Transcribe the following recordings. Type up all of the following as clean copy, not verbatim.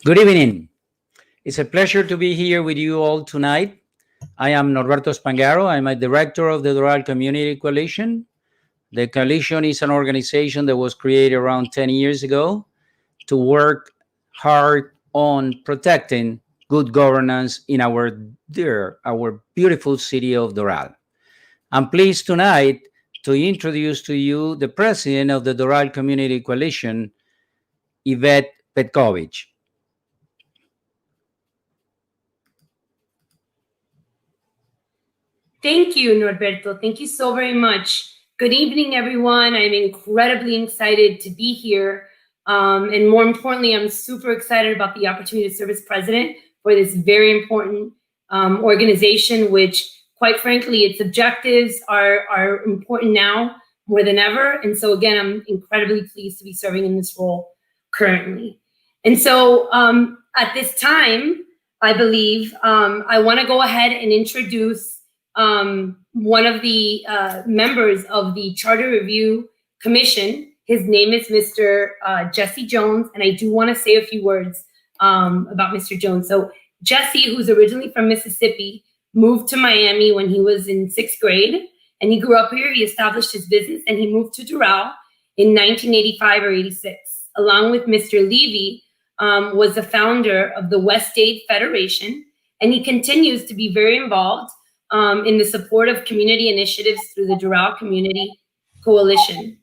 Good evening. It's a pleasure to be here with you all tonight. I am Norberto Spangaro. I'm a director of the Doral Community Coalition. The coalition is an organization that was created around 10 years ago to work hard on protecting good governance in our beautiful city of Doral. I'm pleased tonight to introduce to you the president of the Doral Community Coalition, Yvette Petkovich. Thank you, Norberto. Thank you so very much. Good evening, everyone. I'm incredibly excited to be here. And more importantly, I'm super excited about the opportunity to serve as president for this very important organization, which, quite frankly, its objectives are important now more than ever. And so, again, I'm incredibly pleased to be serving in this role currently. And so at this time, I believe I want to go ahead and introduce one of the members of the Charter Review Commission. His name is Mr. Jesse Jones, and I do want to say a few words about Mr. Jones. So Jesse, who's originally from Mississippi, moved to Miami when he was in 6th grade, and he grew up here. He established his business, and he moved to Doral in 1985 or 86. Along with Mr. Levy, was the founder of the West State Federation, and he continues to be very involved in the support of community initiatives through the Doral Community Coalition.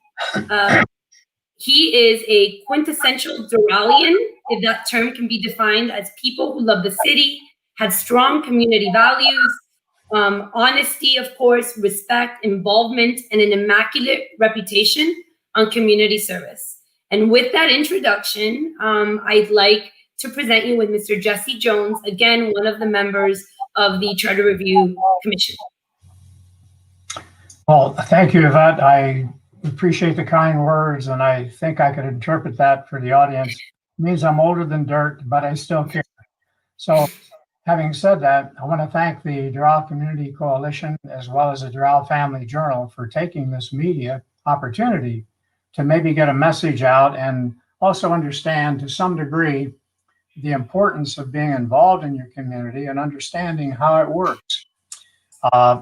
He is a quintessential Doralian, if that term can be defined, as people who love the city, have strong community values, honesty, of course, respect, involvement, and an immaculate reputation on community service. And with that introduction, I'd like to present you with Mr. Jesse Jones, again, one of the members of the Charter Review Commission. Well, thank you, Yvette. I appreciate the kind words, and I think I could interpret that for the audience. It means I'm older than dirt, but I still care. So having said that, I want to thank the Doral Community Coalition as well as the Doral Family Journal for taking this media opportunity to maybe get a message out and also understand to some degree the importance of being involved in your community and understanding how it works.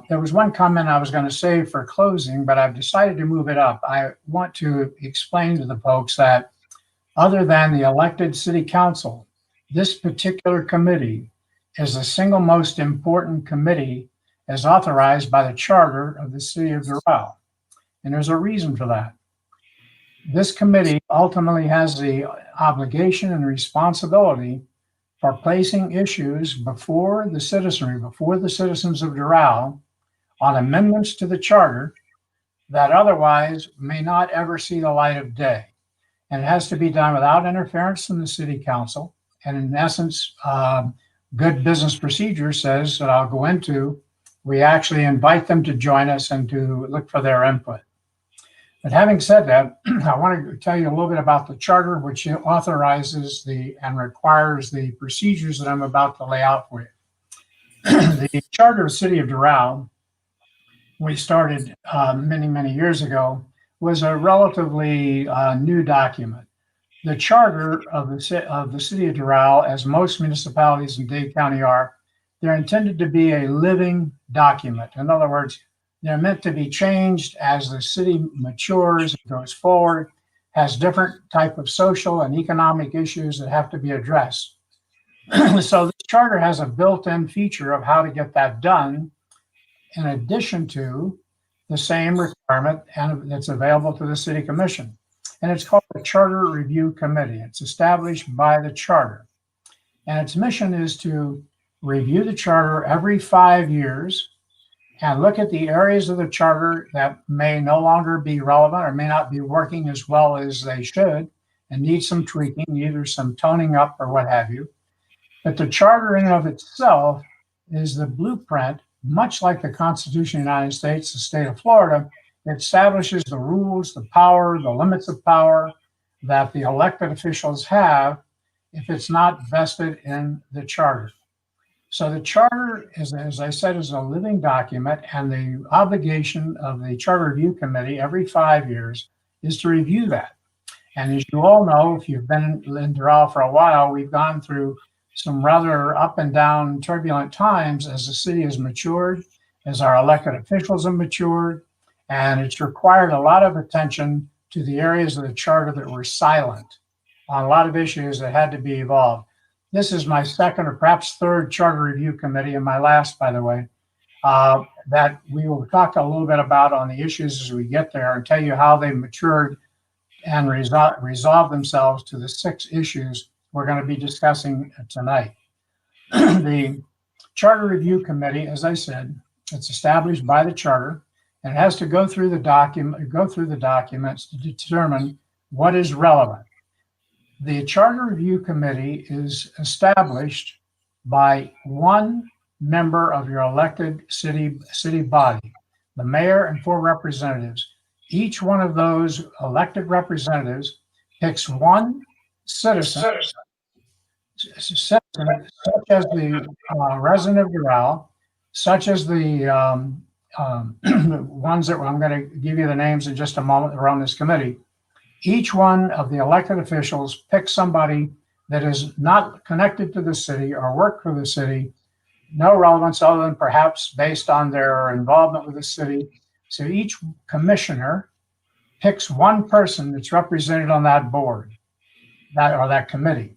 There was one comment I was going to say for closing, but I've decided to move it up. I want to explain to the folks that other than the elected city council, this particular committee is the single most important committee as authorized by the charter of the city of Doral. And there's a reason for that. This committee ultimately has the obligation and responsibility for placing issues before the citizenry, before the citizens of Doral, on amendments to the charter that otherwise may not ever see the light of day. And it has to be done without interference from the city council. And in essence, good business procedure says that I'll go into, we actually invite them to join us and to look for their input. But having said that, I want to tell you a little bit about the charter, which authorizes and requires the procedures that I'm about to lay out for you. The Charter of the City of Doral, we started many, many years ago, was a relatively new document. The charter of the City of Doral, as most municipalities in Dade County are, they're intended to be a living document. In other words, they're meant to be changed as the city matures, goes forward, has different type of social and economic issues that have to be addressed. So the charter has a built-in feature of how to get that done, in addition to the same requirement that's available to the City Commission. And it's called the Charter Review Committee. It's established by the charter. And its mission is to review the charter every 5 years and look at the areas of the charter that may no longer be relevant or may not be working as well as they should and need some tweaking, either some toning up or what have you. But the charter in and of itself is the blueprint, much like the Constitution of the United States, the state of Florida. It establishes the rules, the power, the limits of power that the elected officials have if it's not vested in the charter. So the charter, as I said, is a living document, and the obligation of the Charter Review Committee every 5 years is to review that. And as you all know, if you've been in Doral for a while, we've gone through some rather up and down turbulent times as the city has matured, as our elected officials have matured, and it's required a lot of attention to the areas of the charter that were silent on a lot of issues that had to be evolved. This is my second or perhaps third charter review committee, and my last, by the way, that we will talk a little bit about on the issues as we get there and tell you how they matured and resolve themselves to the 6 issues we're going to be discussing tonight. The Charter Review Committee, as I said, it's established by the charter and it has to go through the documents to determine what is relevant. The Charter Review Committee is established by one member of your elected city body, the mayor and 4 representatives. Each one of those elected representatives picks one citizen, such as the resident of Doral, such as the ones that I'm going to give you the names in just a moment that are on this committee. Each one of the elected officials picks somebody that is not connected to the city or work for the city, no relevance other than perhaps based on their involvement with the city. So each commissioner picks one person that's represented on that board, that committee.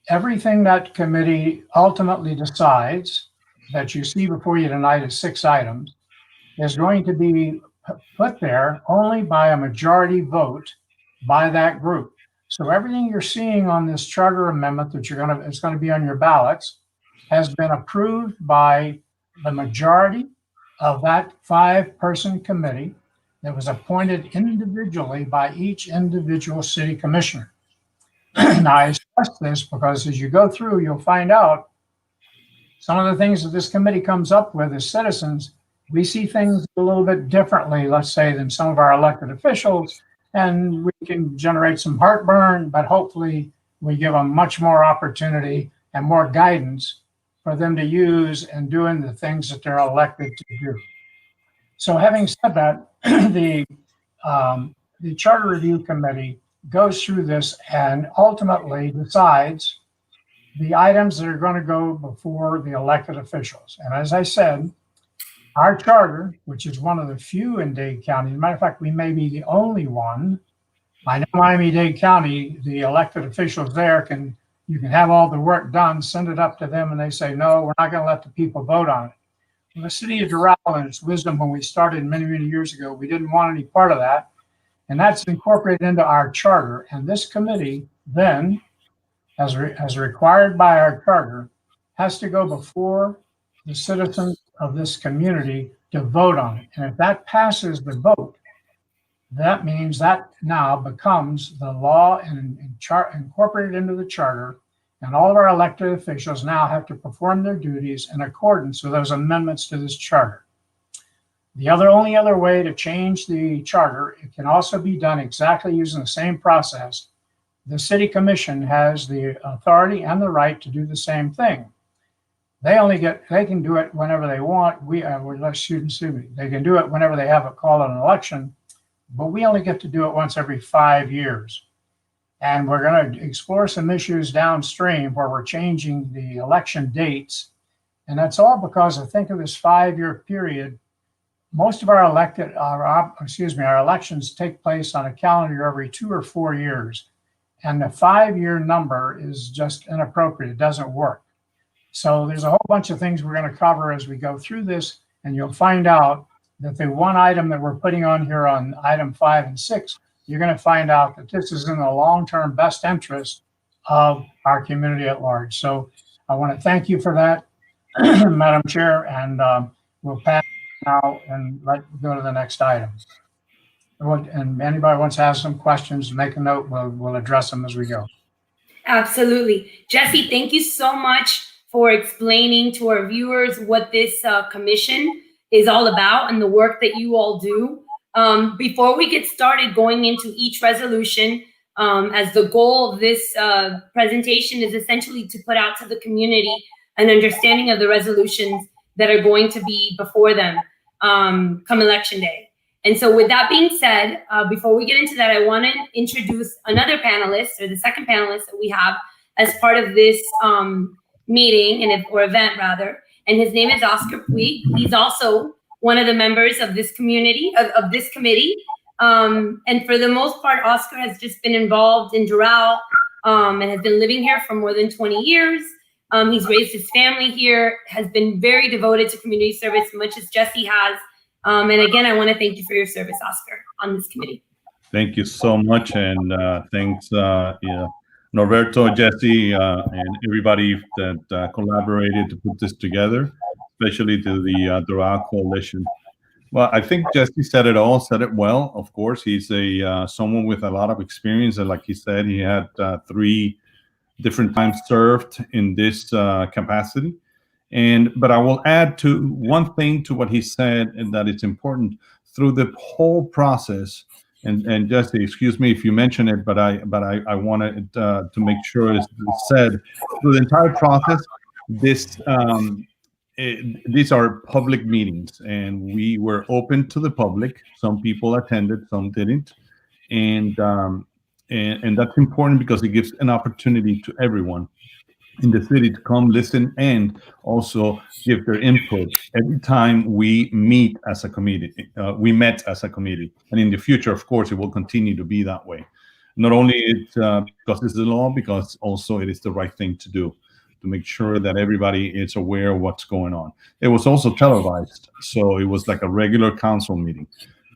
Everything that committee ultimately decides that you see before you tonight as 6 items is going to be put there only by a majority vote by that group. So everything you're seeing on this charter amendment that it's going to be on your ballots has been approved by the majority of that 5-person committee that was appointed individually by each individual city commissioner. Now, I stress this because as you go through, you'll find out some of the things that this committee comes up with as citizens. We see things a little bit differently, let's say, than some of our elected officials, and we can generate some heartburn, but hopefully we give them much more opportunity and more guidance for them to use in doing the things that they're elected to do. So having said that, the Charter Review Committee goes through this and ultimately decides the items that are going to go before the elected officials. And as I said, our charter, which is one of the few in Dade County, as a matter of fact, we may be the only one. I know Miami-Dade County, the elected officials there you can have all the work done, send it up to them, and they say, no, we're not going to let the people vote on it. Well, the city of Doral, in its wisdom, when we started many, many years ago, we didn't want any part of that. And that's incorporated into our charter. And this committee then, as required by our charter, has to go before the citizens of this community to vote on it. And if that passes the vote, that means that now becomes the law and incorporated into the charter, and all of our elected officials now have to perform their duties in accordance with those amendments to this charter. The only other way to change the charter, it can also be done exactly using the same process. The city commission has the authority and the right to do the same thing. They can do it whenever they want. They can do it whenever they have a call on an election, but we only get to do it once every 5 years. And we're going to explore some issues downstream where we're changing the election dates. And that's all because I think of this 5-year period. Most of our elections take place on a calendar year every 2 or 4 years. And the 5-year number is just inappropriate. It doesn't work. So there's a whole bunch of things we're going to cover as we go through this. And you'll find out that the one item that we're putting on here on item 5 and 6, you're going to find out that this is in the long-term best interest of our community at large. So I want to thank you for that, Madam Chair, and we'll pass now and go to the next item. And anybody wants to ask some questions, make a note, we'll address them as we go. Absolutely. Jesse, thank you so much for explaining to our viewers what this commission is all about and the work that you all do. Before we get started going into each resolution, as the goal of this presentation is essentially to put out to the community an understanding of the resolutions that are going to be before them come election day. And so with that being said, before we get into that, I want to introduce another panelist, or the second panelist that we have as part of this meeting, or event rather. And his name is Oscar Puig. He's also one of the members of this community, of this committee. And for the most part, Oscar has just been involved in Doral and has been living here for more than 20 years. He's raised his family here, has been very devoted to community service, much as Jesse has. And again, I want to thank you for your service, Oscar, on this committee. Thank you so much, and thanks, Norberto, Jesse, and everybody that collaborated to put this together, especially to the Doral Coalition. Well, I think Jesse said it all, said it well. Of course, he's someone with a lot of experience, and like he said, he had 3 different times served in this capacity. But I will add to one thing to what he said, and that it's important through the whole process. And Jesse, excuse me if you mention it, but I wanted to make sure it's said through the entire process. These are public meetings, and we were open to the public. Some people attended, some didn't, and that's important because it gives an opportunity to everyone in the city to come listen and also give their input every time we meet as a committee. We met as a committee, and in the future, of course, it will continue to be that way. Not only because it's the law, because also it is the right thing to do, to make sure that everybody is aware of what's going on. It was also televised, so it was like a regular council meeting.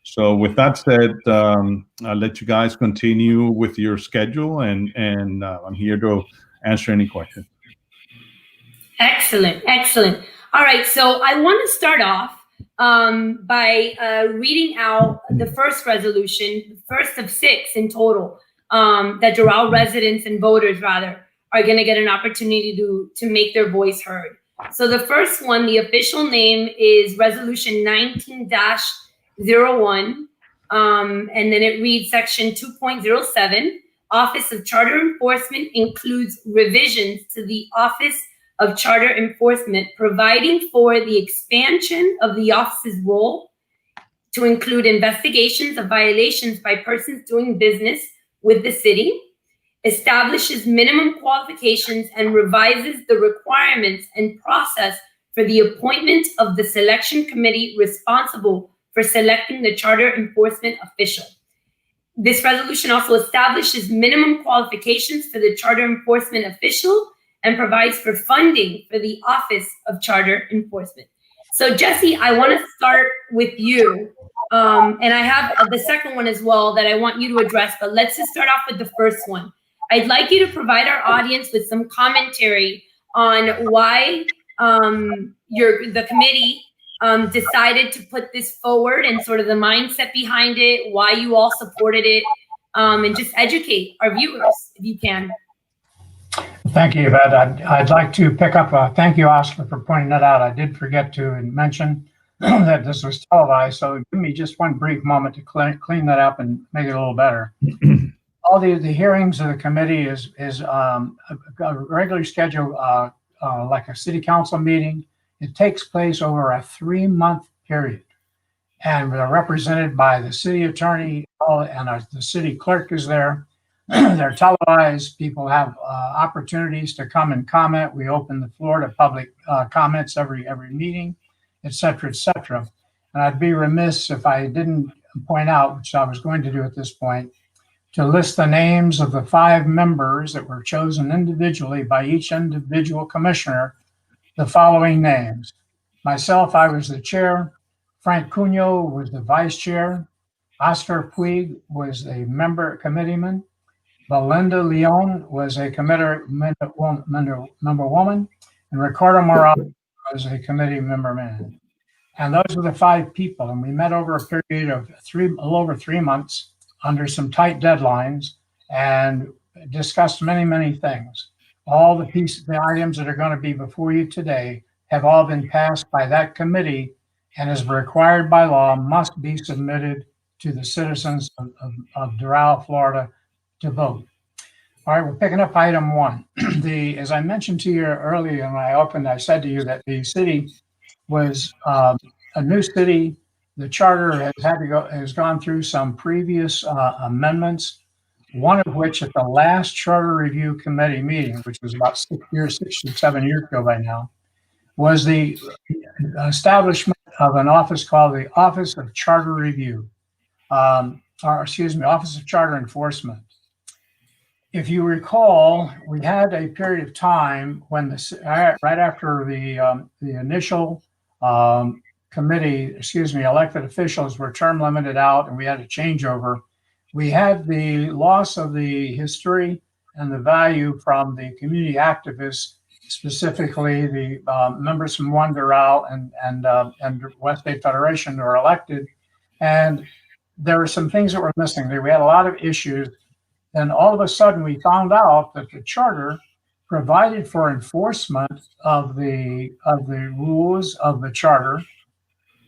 So with that said, I'll let you guys continue with your schedule, and I'm here to answer any questions. Excellent, excellent. All right, so I want to start off by reading out the first resolution, the first of 6 in total, that Doral residents and voters, rather, are going to get an opportunity to make their voice heard. So the first one, the official name is Resolution 19-01, and then it reads Section 2.07, Office of Charter Enforcement includes revisions to the Office of Charter Enforcement, providing for the expansion of the office's role to include investigations of violations by persons doing business with the city, establishes minimum qualifications, and revises the requirements and process for the appointment of the selection committee responsible for selecting the charter enforcement official. This resolution also establishes minimum qualifications for the charter enforcement official and provides for funding for the Office of Charter Enforcement. So Jesse, I want to start with you. And I have the second one as well that I want you to address, but let's just start off with the first one. I'd like you to provide our audience with some commentary on why the committee decided to put this forward and sort of the mindset behind it, why you all supported it, and just educate our viewers if you can. Thank you, Yvette. I'd like to pick up, thank you, Oscar, for pointing that out. I did forget to mention that this was televised, so give me just one brief moment to clean that up and make it a little better. All the hearings of the committee is a regular schedule, like a city council meeting. It takes place over a 3-month period, and we're represented by the city attorney, and the city clerk is there. They're televised. People have opportunities to come and comment. We open the floor to public comments every meeting, et cetera, et cetera. And I'd be remiss if I didn't point out, which I was going to do at this point, to list the names of the 5 members that were chosen individually by each individual commissioner, the following names. Myself, I was the chair. Frank Cunho was the vice chair. Oscar Puig was a committeeman. Belinda Leon was a member woman, and Ricardo Morales was a committee member man. And those were the 5 people, and we met over a period of a little over 3 months under some tight deadlines and discussed many, many things. All the items that are going to be before you today have all been passed by that committee, and as required by law, must be submitted to the citizens of Doral, Florida, to vote. All right, we're picking up item 1. As I mentioned to you earlier when I opened, I said to you that the city was a new city the charter has gone through some previous amendments, one of which at the last Charter Review Committee meeting, which was about 6 or 7 years ago by now, was the establishment of an office called the Office of Charter Review, Office of Charter Enforcement. If you recall, we had a period of time when right after the initial elected officials were term limited out and we had a changeover, we had the loss of the history and the value from the community activists, specifically the members from One Doral and West State Federation who were elected. And there were some things that were missing. We had a lot of issues. And all of a sudden we found out that the charter provided for enforcement of the rules of the charter,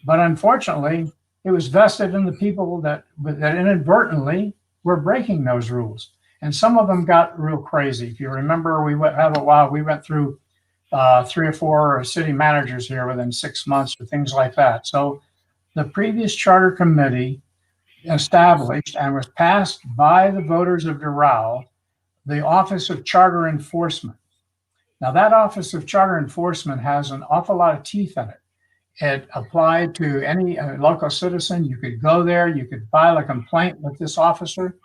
but unfortunately it was vested in the people that inadvertently were breaking those rules. And some of them got real crazy. If you remember, we went through 3 or 4 city managers here within 6 months or things like that. So the previous charter committee established and was passed by the voters of Doral the Office of Charter Enforcement. Now that Office of Charter Enforcement has an awful lot of teeth in it. It applied to any local citizen. You could go there, you could file a complaint with this officer,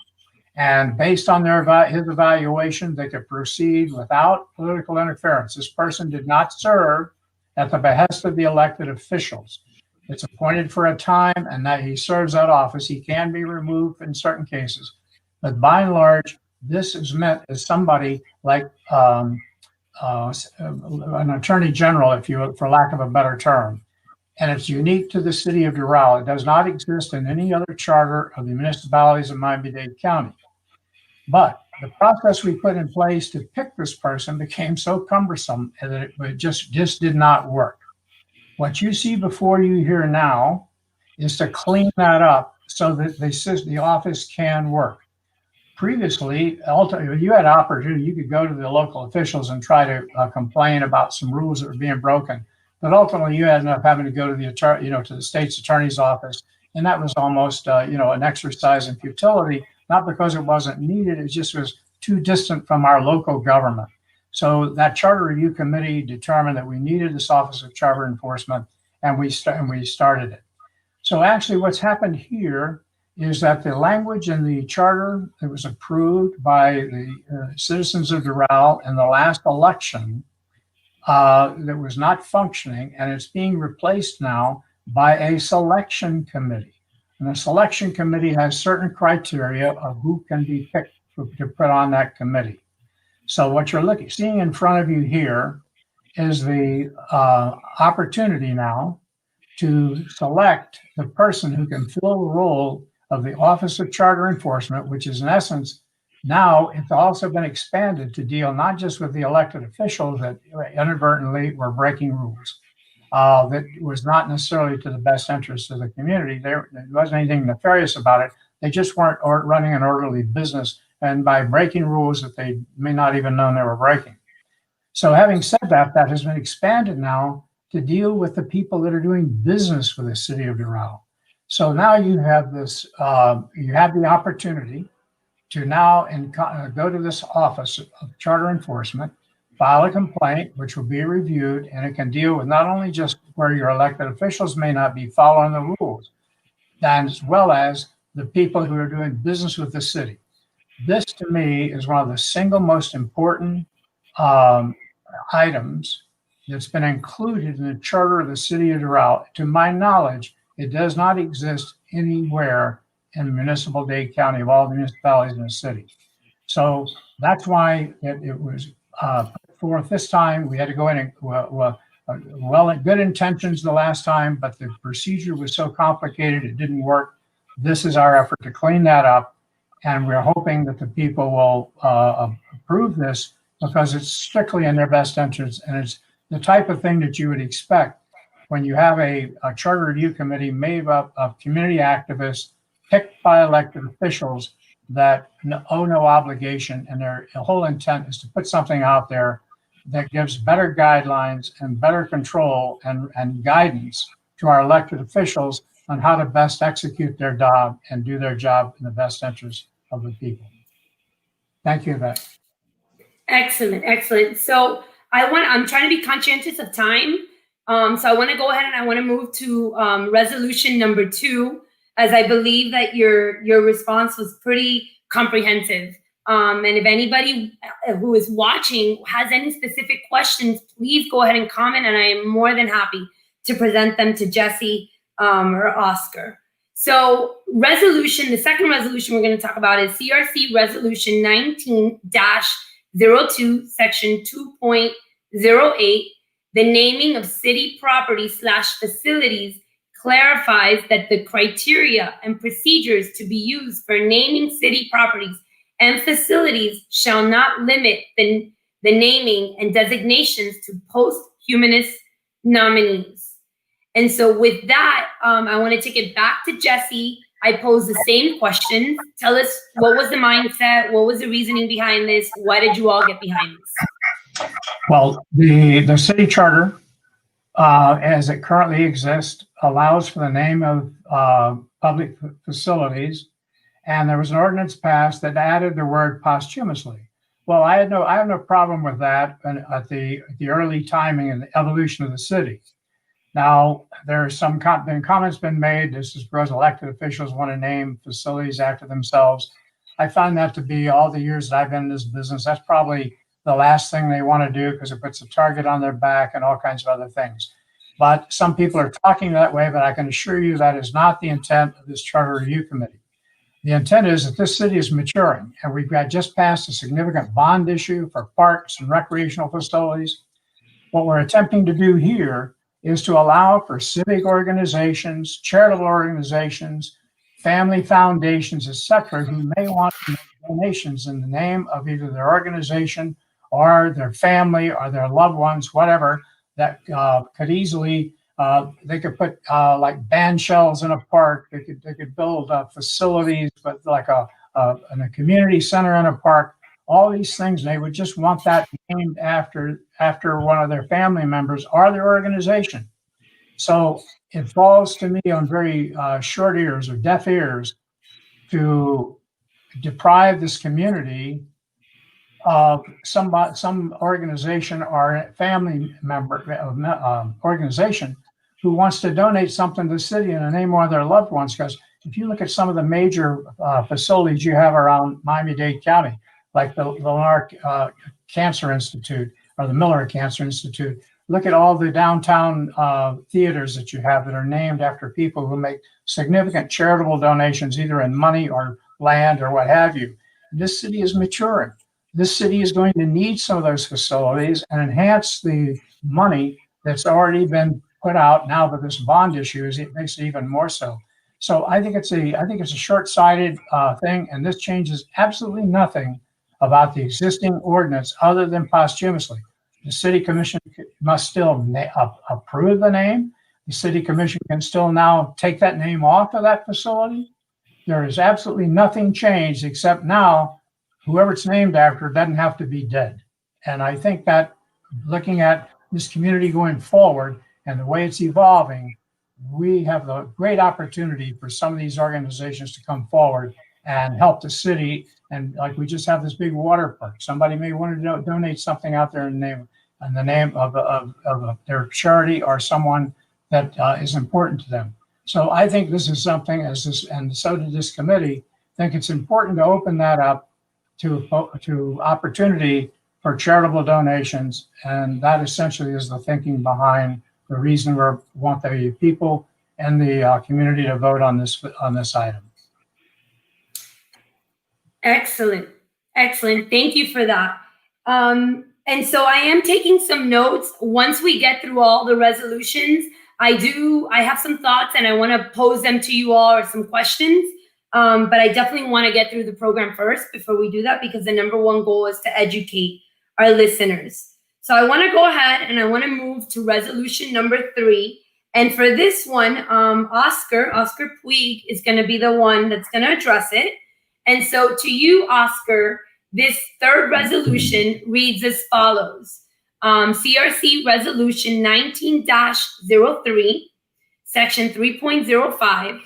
and based on his evaluation, they could proceed without political interference. This person did not serve at the behest of the elected officials. It's appointed for a time, and that he serves that office. He can be removed in certain cases, but by and large, this is meant as somebody like an attorney general, if you will, for lack of a better term. And it's unique to the city of Doral. It does not exist in any other charter of the municipalities of Miami-Dade County. But the process we put in place to pick this person became so cumbersome that it just did not work. What you see before you here now is to clean that up so that the office can work. Previously, you had opportunity, you could go to the local officials and try to complain about some rules that were being broken. But ultimately, you ended up having to go to the state's attorney's office, and that was almost, an exercise in futility. Not because it wasn't needed, it just was too distant from our local government. So that Charter Review Committee determined that we needed this Office of Charter Enforcement, and we started it. So actually, what's happened here is that the language in the charter that was approved by the citizens of Doral in the last election that was not functioning, and it's being replaced now by a selection committee. And the selection committee has certain criteria of who can be picked to put on that committee. So what you're seeing in front of you here is the opportunity now to select the person who can fill the role of the Office of Charter Enforcement, which is in essence, now it's also been expanded to deal not just with the elected officials that inadvertently were breaking rules. That was not necessarily to the best interest of the community. There wasn't anything nefarious about it. They just weren't running an orderly business, and by breaking rules that they may not even know they were breaking. So having said that, that has been expanded now to deal with the people that are doing business with the city of Doral. So now you have this, you have the opportunity to now go to this Office of Charter Enforcement, file a complaint, which will be reviewed, and it can deal with not only just where your elected officials may not be following the rules, as well as the people who are doing business with the city. This, to me, is one of the single most important items that's been included in the charter of the city of Doral. To my knowledge, it does not exist anywhere in municipal-Dade County of all the municipalities in the city. So that's why it was put forth this time. We had to go in and good intentions the last time, but the procedure was so complicated it didn't work. This is our effort to clean that up, and we're hoping that the people will approve this because it's strictly in their best interest, and it's the type of thing that you would expect when you have a charter review committee made up of community activists picked by elected officials that owe no obligation, and their whole intent is to put something out there that gives better guidelines and better control and guidance to our elected officials on how to best execute their job and do their job in the best interest of the people. Thank you, Yvette. Excellent, excellent. So I'm trying to be conscientious of time. So I want to go ahead and I want to move to resolution number 2, as I believe that your response was pretty comprehensive. And if anybody who is watching has any specific questions, please go ahead and comment, and I am more than happy to present them to Jesse or Oscar. So the second resolution we're going to talk about is CRC Resolution 19-02, Section 2.08. The naming of city property / facilities clarifies that the criteria and procedures to be used for naming city properties and facilities shall not limit the naming and designations to post-humanist nominees. And so with that, I want to take it back to Jesse. I pose the same questions. Tell us, what was the mindset? What was the reasoning behind this? Why did you all get behind this? Well, the city charter, as it currently exists, allows for the name of public facilities, and there was an ordinance passed that added the word posthumously. Well, I have no problem with that at the early timing and the evolution of the city. Now, there's been comments been made. This is because elected officials want to name facilities after themselves. I find that to be, all the years that I've been in this business, that's probably the last thing they want to do, because it puts a target on their back and all kinds of other things. But some people are talking that way, but I can assure you that is not the intent of this charter review committee. The intent is that this city is maturing, and we've just passed a significant bond issue for parks and recreational facilities. What we're attempting to do here is to allow for civic organizations, charitable organizations, family foundations, etc., who may want to make donations in the name of either their organization or their family or their loved ones, whatever, that could easily, they could put like band shells in a park. They could build facilities, but like in a community center in a park. All these things, they would just want that named after one of their family members or their organization. So it falls to me on very short ears or deaf ears to deprive this community of some organization or family member organization who wants to donate something to the city in the name of their loved ones. Because if you look at some of the major facilities you have around Miami-Dade County, like the Lamar Cancer Institute or the Miller Cancer Institute, look at all the downtown theaters that you have that are named after people who make significant charitable donations, either in money or land or what have you. This city is maturing. This city is going to need some of those facilities and enhance the money that's already been put out. Now that this bond issue it makes it even more so. So I think it's a short-sighted thing, and this changes absolutely nothing about the existing ordinance other than posthumously. The city commission must still approve the name. The city commission can still now take that name off of that facility. There is absolutely nothing changed, except now whoever it's named after doesn't have to be dead. And I think that looking at this community going forward and the way it's evolving, we have the great opportunity for some of these organizations to come forward and help the city. And like we just have this big water park. Somebody may want to donate something out there in the name of their charity or someone that is important to them. So I think this is something, and so did this committee, think it's important to open that up to opportunity for charitable donations. And that essentially is the thinking behind the reason we want the people and the community to vote on this item. Excellent. Excellent. Thank you for that. And so I am taking some notes. Once we get through all the resolutions, I have some thoughts and I want to pose them to you all, or some questions. But I definitely want to get through the program first before we do that, because the number one goal is to educate our listeners. So I want to go ahead and I want to move to resolution number 3. And for this one, Oscar Puig is going to be the one that's going to address it. And so to you, Oscar, this third resolution reads as follows. CRC Resolution 19-03, Section 3.05,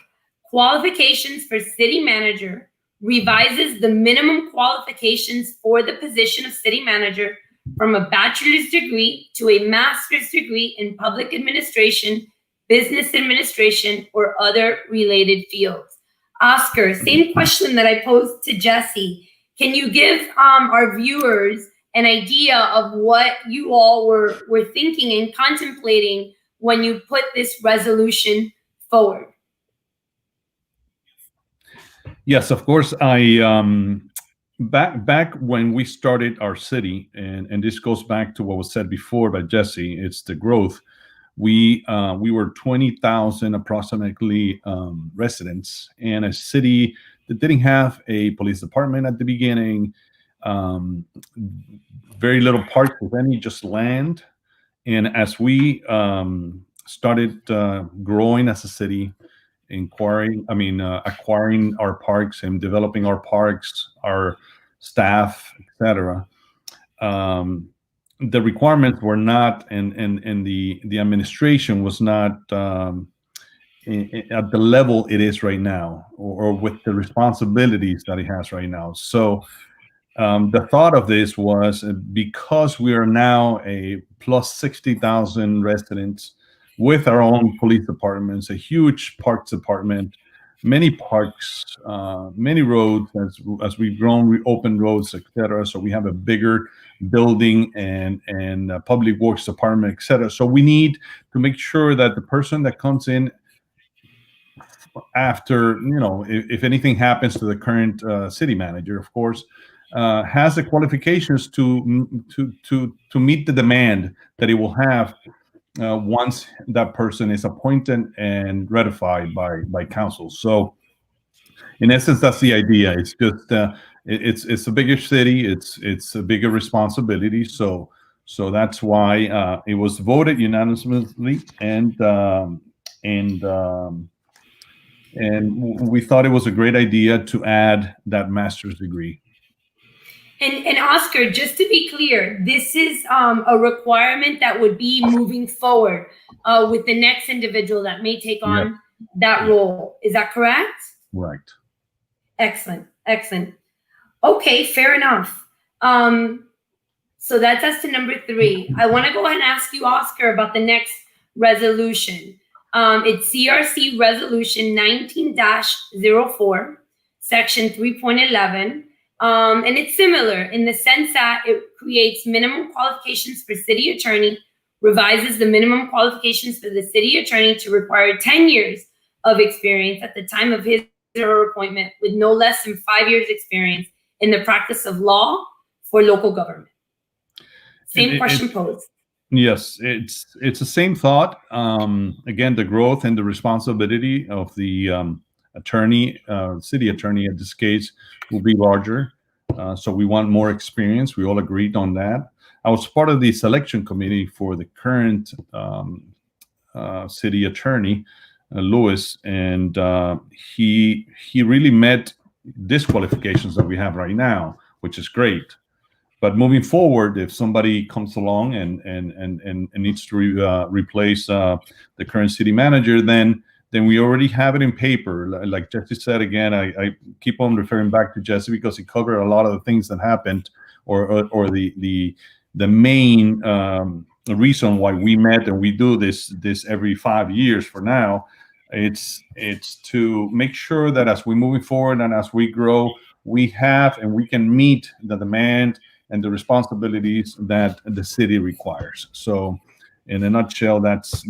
qualifications for city manager, revises the minimum qualifications for the position of city manager from a bachelor's degree to a master's degree in public administration, business administration, or other related fields. Oscar, same question that I posed to Jesse. Can you give our viewers an idea of what you all were thinking and contemplating when you put this resolution forward? Yes, of course. I back when we started our city, and this goes back to what was said before by Jesse. It's the growth. We were 20,000 approximately residents in a city that didn't have a police department at the beginning. Very little parks, if any, just land. And as we started growing as a city, acquiring our parks and developing our parks, our staff, etc. The requirements were not, and the administration was not at the level it is right now, or with the responsibilities that it has right now. So the thought of this was, because we are now a plus 60,000 residents with our own police departments, a huge parks department, many parks, many roads, as we've grown, we opened roads, etc. So we have a bigger building and public works department, etc. So we need to make sure that the person that comes in after, if anything happens to the current city manager, of course, has the qualifications to meet the demand that it will have once that person is appointed and ratified by council. So in essence, that's the idea. It's just it's a bigger city, it's a bigger responsibility. So that's why it was voted unanimously, and we thought it was a great idea to add that master's degree. And Oscar, just to be clear, this is a requirement that would be moving forward with the next individual that may take on that role. Is that correct? Right. Excellent. Okay, fair enough. So that's us to number 3. I want to go ahead and ask you, Oscar, about the next resolution. It's CRC Resolution 19-04, Section 3.11. And it's similar in the sense that it creates minimum qualifications for city attorney, revises the minimum qualifications for the city attorney to require 10 years of experience at the time of his or her appointment, with no less than 5 years experience in the practice of law for local government. Same question posed. Yes, it's the same thought. Again, the growth and the responsibility of the attorney, city attorney in this case, will be larger. So we want more experience. We all agreed on that. I was part of the selection committee for the current city attorney, Lewis, and he really met these qualifications that we have right now, which is great. But moving forward, if somebody comes along and needs to replace the current city manager, then we already have it in paper. Like Jesse said, again, I keep on referring back to Jesse because he covered a lot of the things that happened, or the main reason why we met and we do this every 5 years for now. It's to make sure that as we're moving forward and as we grow, we have and we can meet the demand and the responsibilities that the city requires. So in a nutshell, that's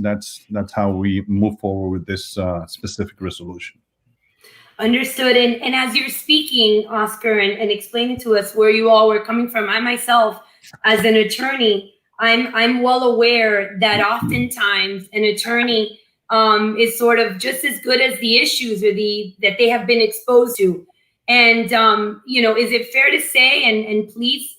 how we move forward with this specific resolution. Understood. And as you're speaking, Oscar, and explaining to us where you all were coming from, I myself, as an attorney, I'm well aware that oftentimes an attorney is sort of just as good as the issues or that they have been exposed to. And is it fair to say, and please,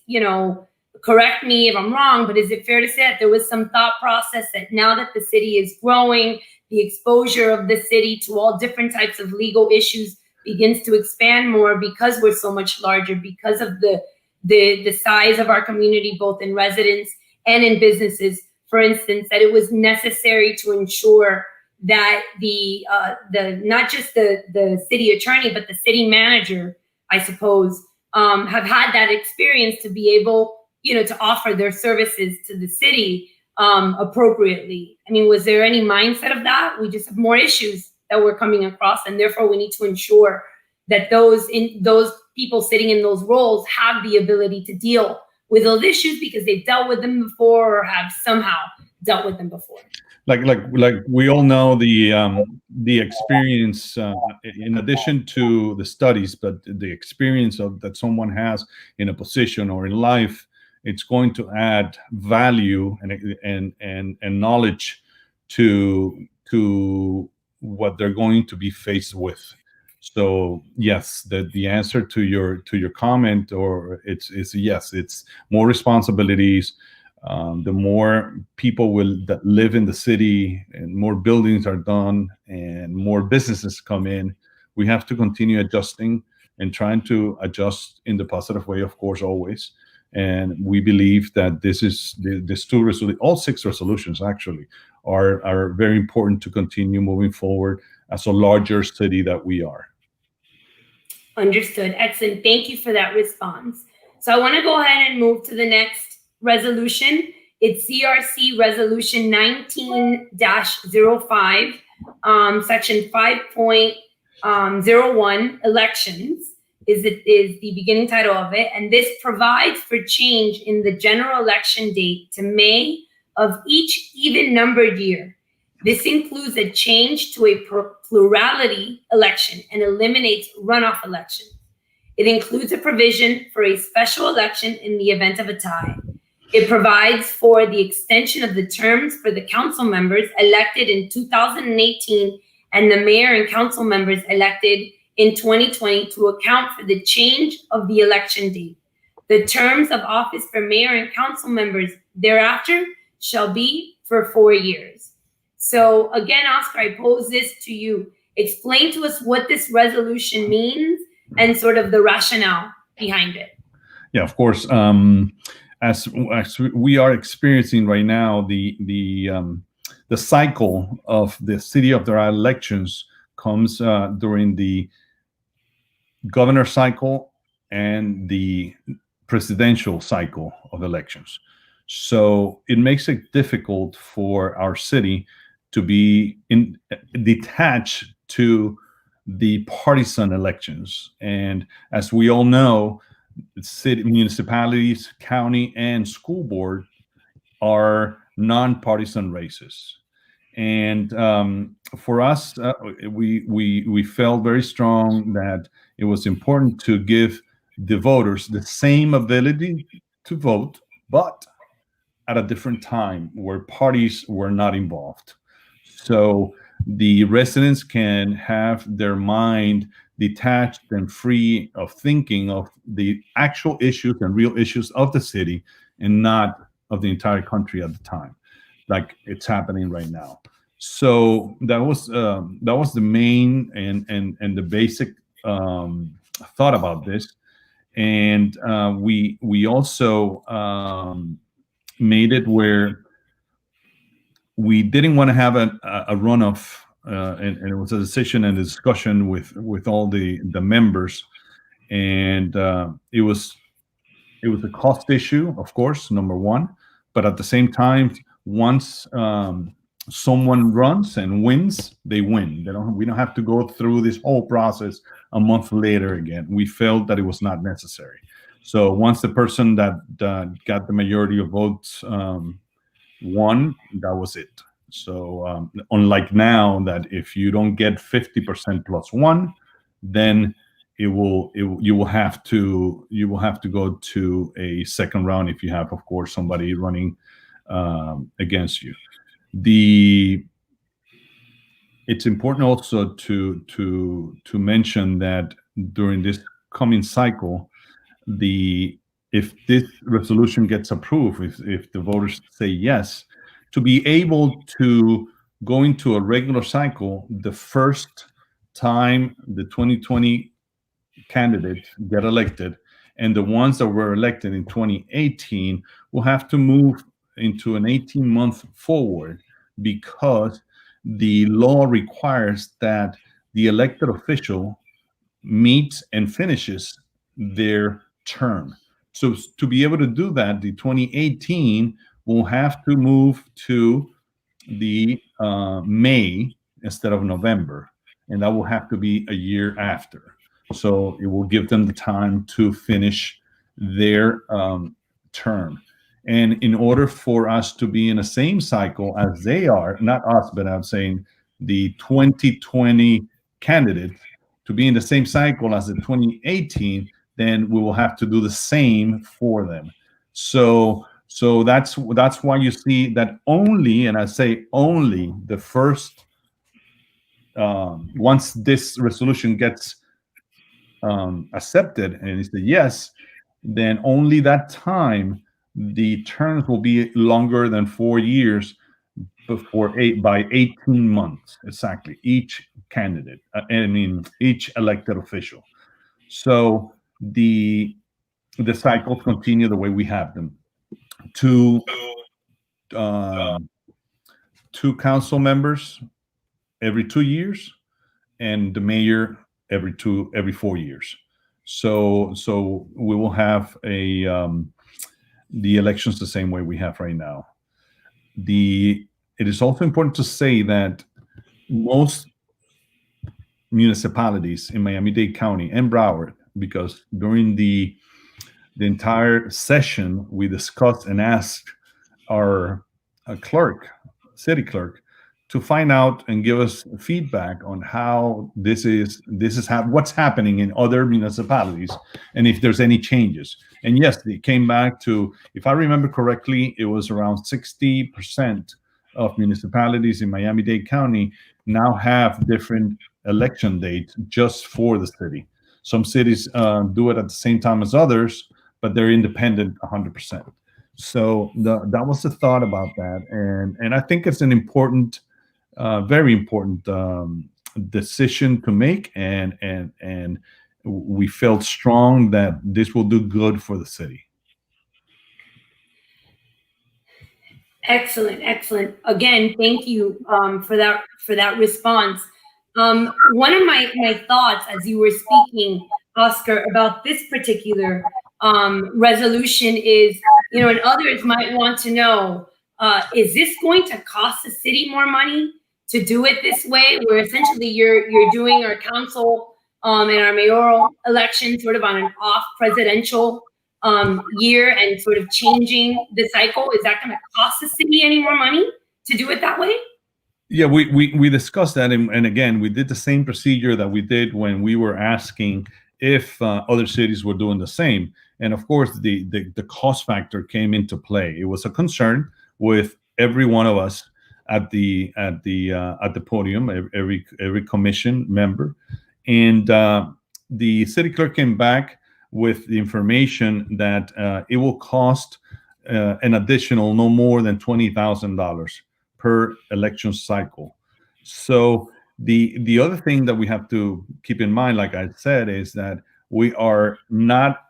correct me if I'm wrong, but is it fair to say that there was some thought process that now that the city is growing, the exposure of the city to all different types of legal issues begins to expand more because we're so much larger, because of the size of our community, both in residents and in businesses, for instance, that it was necessary to ensure that the not just the city attorney, but the city manager, I suppose, have had that experience to be able, to offer their services to the city appropriately. I mean, was there any mindset of that? We just have more issues that we're coming across, and therefore we need to ensure that those people sitting in those roles have the ability to deal with those issues because they've dealt with them before or have somehow dealt with them before. Like we all know the experience, in addition to the studies, but the experience that someone has in a position or in life, it's going to add value and knowledge to what they're going to be faced with. So yes, the answer to your comment, or it's yes, it's more responsibilities. The more people that live in the city, and more buildings are done, and more businesses come in, we have to continue adjusting and trying to adjust in the positive way, of course, always. And we believe that this is all 6 resolutions actually are very important to continue moving forward as a larger city that we are. Understood. Excellent. Thank you for that response. So I want to go ahead and move to the next resolution. It's CRC Resolution 19-05, Section 5.01, Elections is the beginning title of it. And this provides for change in the general election date to May of each even-numbered year. This includes a change to a plurality election and eliminates runoff elections. It includes a provision for a special election in the event of a tie. It provides for the extension of the terms for the council members elected in 2018 and the mayor and council members elected in 2020 to account for the change of the election date. The terms of office for mayor and council members thereafter shall be for 4 years. So again, Oscar, I pose this to you. Explain to us what this resolution means and sort of the rationale behind it. Yeah, of course. As we are experiencing right now, the cycle of the City of Doral elections comes during the governor cycle and the presidential cycle of elections. So it makes it difficult for our city to be detached to the partisan elections. And as we all know, city, municipalities, county, and school board are nonpartisan races. And for us, we felt very strong that it was important to give the voters the same ability to vote, but at a different time where parties were not involved. So the residents can have their mind detached and free of thinking of the actual issues and real issues of the city and not of the entire country at the time, like it's happening right now. So that was the main and the basic thought about this. And we also made it where we didn't want to have a runoff, and it was a decision and a discussion with all the members, and it was a cost issue, of course, number one, but at the same time, once someone runs and wins, they win. We don't have to go through this whole process a month later again. We felt that it was not necessary. So once the person that got the majority of votes won, that was it. So unlike now, that if you don't get 50% plus one, then you will have to go to a second round if you have, of course, somebody running against you. It's important also to mention that during this coming cycle, if this resolution gets approved, if the voters say yes, to be able to go into a regular cycle, the first time the 2020 candidates get elected, and the ones that were elected in 2018 will have to move into an 18-month forward, because the law requires that the elected official meets and finishes their term. So to be able to do that, the 2018 will have to move to the May instead of November, and that will have to be a year after. So it will give them the time to finish their term. And in order for us to be in the same cycle as they are, not us, but I'm saying the 2020 candidates, to be in the same cycle as the 2018, then we will have to do the same for them. So that's why you see that only, and I say only, the first once this resolution gets accepted and it's a yes, then only that time the terms will be longer than 4 years by 18 months exactly, each candidate, each elected official. So the cycles continue the way we have them. Two council members every 2 years, and the mayor every 4 years. So we will have the elections the same way we have right now. It is also important to say that most municipalities in Miami-Dade County and Broward, because during the entire session we discussed and asked our city clerk, to find out and give us feedback on how what's happening in other municipalities and if there's any changes. And yes, it came back to, if I remember correctly, it was around 60% of municipalities in Miami-Dade County now have different election dates just for the city. Some cities do it at the same time as others, but they're independent 100%. So that was the thought about that. And I think it's an important, very important decision to make, and we felt strong that this will do good for the city. Excellent. Again, thank you for that response. One of my thoughts as you were speaking, Oscar, about this particular resolution is, and others might want to know, is this going to cost the city more money to do it this way, where essentially you're doing our council and our mayoral election sort of on an off presidential year and sort of changing the cycle? Is that going to cost the city any more money to do it that way? Yeah, we discussed that, and again, we did the same procedure that we did when we were asking if other cities were doing the same. And of course, the cost factor came into play. It was a concern with every one of us at the podium, every commission member, and the city clerk came back with the information that it will cost an additional no more than $20,000 per election cycle. So the other thing that we have to keep in mind, like I said, is that we are not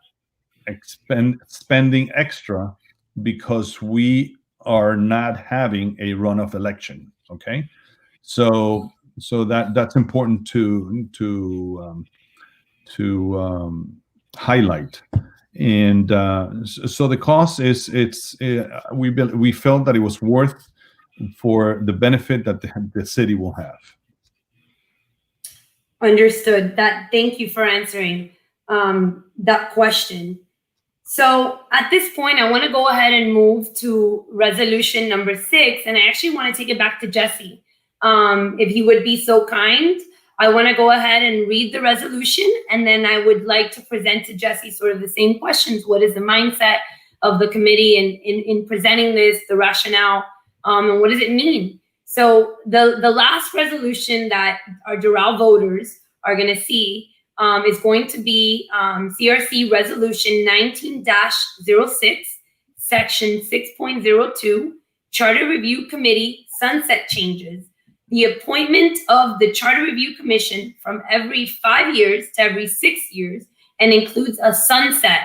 spending extra because we are not having a runoff election. Okay, so that's important to highlight. And so the cost is we felt that it was worth for the benefit that the city will have. Understood. Thank you for answering that question. So at this point, I want to go ahead and move to resolution number 6, and I actually want to take it back to Jesse. If he would be so kind, I want to go ahead and read the resolution, and then I would like to present to Jesse sort of the same questions. What is the mindset of the committee in presenting this, the rationale, and what does it mean? So the last resolution that our Doral voters are going to see is going to be CRC Resolution 19-06, Section 6.02, Charter Review Committee Sunset Changes. The appointment of the Charter Review Commission from every 5 years to every 6 years, and includes a sunset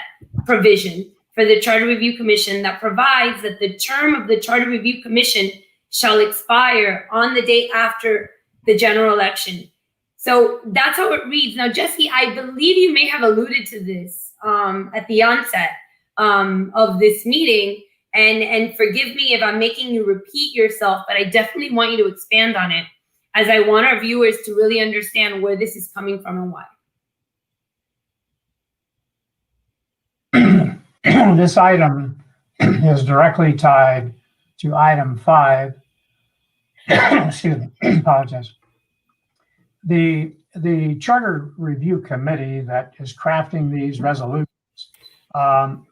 provision for the Charter Review Commission that provides that the term of the Charter Review Commission shall expire on the day after the general election. So that's how it reads. Now, Jesse, I believe you may have alluded to this at the onset of this meeting, and forgive me if I'm making you repeat yourself, but I definitely want you to expand on it, as I want our viewers to really understand where this is coming from and why. This item is directly tied to item 5. Excuse me, apologize. The Charter Review Committee that is crafting these resolutions